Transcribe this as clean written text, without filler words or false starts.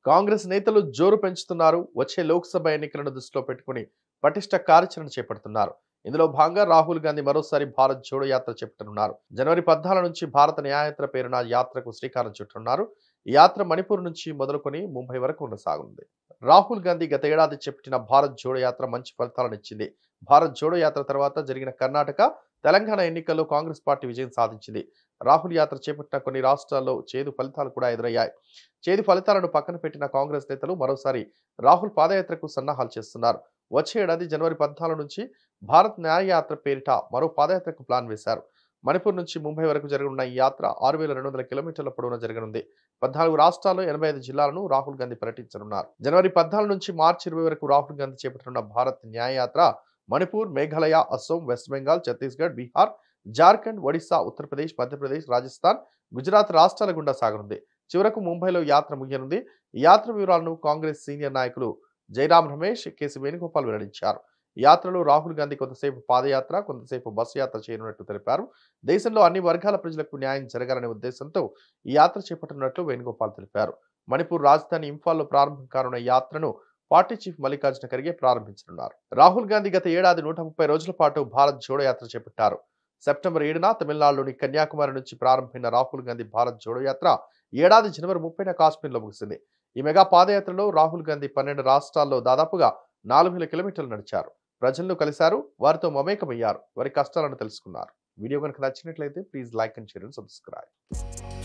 కాంగ్రెస్ నేతలు జోరు పెంచుతున్నారు. వచ్చే లోక్సభ ఎన్నికలను దృష్టిలో పెట్టుకుని పటిష్ట కార్యాచరణ చేపడుతున్నారు. ఇందులో భాగంగా రాహుల్ గాంధీ మరోసారి భారత్ జోడో యాత్ర చేపట్టనున్నారు. జనవరి 14 నుంచి భారత న్యాయయాత్ర పేరున యాత్రకు శ్రీకారం చుట్టనున్నారు. ఈ యాత్ర మణిపూర్ నుంచి మొదలుకొని ముంబై వరకు కొనసాగనుంది. రాహుల్ గాంధీ గత ఏడాది చేపట్టిన భారత్ జోడో యాత్ర మంచి ఫలితాలను ఇచ్చింది. భారత్ జోడో యాత్ర తర్వాత జరిగిన కర్ణాటక, తెలంగాణ ఎన్నికల్లో కాంగ్రెస్ పార్టీ విజయం సాధించింది. రాహుల్ యాత్ర చేపట్టిన కొన్ని రాష్ట్రాల్లో చేదు ఫలితాలు కూడా ఎదురయ్యాయి. చేదు ఫలితాలను పక్కన పెట్టిన కాంగ్రెస్ నేతలు మరోసారి రాహుల్ పాదయాత్రకు సన్నాహాలు చేస్తున్నారు. వచ్చే ఏడాది జనవరి 14 నుంచి భారత్ న్యాయయాత్ర పేరిట మరో పాదయాత్రకు ప్లాన్ వేశారు. మణిపూర్ నుంచి ముంబై వరకు జరగనున్న ఈ యాత్ర 6200 కిలోమీటర్ల పొడవున జరగనుంది. 14 రాష్ట్రాల్లో 85 జిల్లాలను రాహుల్ గాంధీ పర్యటించనున్నారు. జనవరి 14 నుంచి మార్చి 20 వరకు రాహుల్ గాంధీ చేపట్టనున్న భారత్ న్యాయయాత్ర మణిపూర్, మేఘాలయ, అస్సోం, వెస్ట్ బెంగాల్, ఛత్తీస్గఢ్, బీహార్, జార్ఖండ్, ఒడిశా, ఉత్తరప్రదేశ్, మధ్యప్రదేశ్, రాజస్థాన్, గుజరాత్ రాష్ట్రాల గుండా సాగనుంది. చివరకు ముంబైలో యాత్ర ముగియనుంది. ఈ యాత్ర వివరాలను కాంగ్రెస్ సీనియర్ నాయకులు జైరాం రమేష్, కేసీ వేణుగోపాల్ వెల్లడించారు. ఈ యాత్రలో రాహుల్ గాంధీ కొంతసేపు పాదయాత్ర, కొంతసేపు బస్సు యాత్ర చేయనున్నట్టు తెలిపారు. దేశంలో అన్ని వర్గాల ప్రజలకు న్యాయం జరగాలనే ఉద్దేశంతో ఈ యాత్ర చేపట్టనున్నట్లు వేణుగోపాల్ తెలిపారు. మణిపూర్ రాజధాని ఇంఫాల్లో ప్రారంభం కానున్న ఈ యాత్రను పార్టీ చీఫ్ మల్లికార్జున ఖర్గే ప్రారంభించనున్నారు. రాహుల్ గాంధీ గత ఏడాది 130 రోజుల పాటు భారత్ జోడో యాత్ర చేపట్టారు. సెప్టెంబర్ 7న తమిళనాడులోని కన్యాకుమారి నుంచి ప్రారంభమైన రాహుల్ గాంధీ భారత్ జోడో యాత్ర ఏడాది జనవరి 30న కాశ్మీర్లో ముగిసింది. ఈ మెగా పాదయాత్రలో రాహుల్ గాంధీ 12 రాష్ట్రాల్లో దాదాపుగా 4000 కిలోమీటర్లు నడిచారు. ప్రజలను కలిశారు, వారితో మమేకమయ్యారు, వారి కష్టాలను తెలుసుకున్నారు. వీడియో కనుక నచ్చినట్లయితే please like and share and subscribe.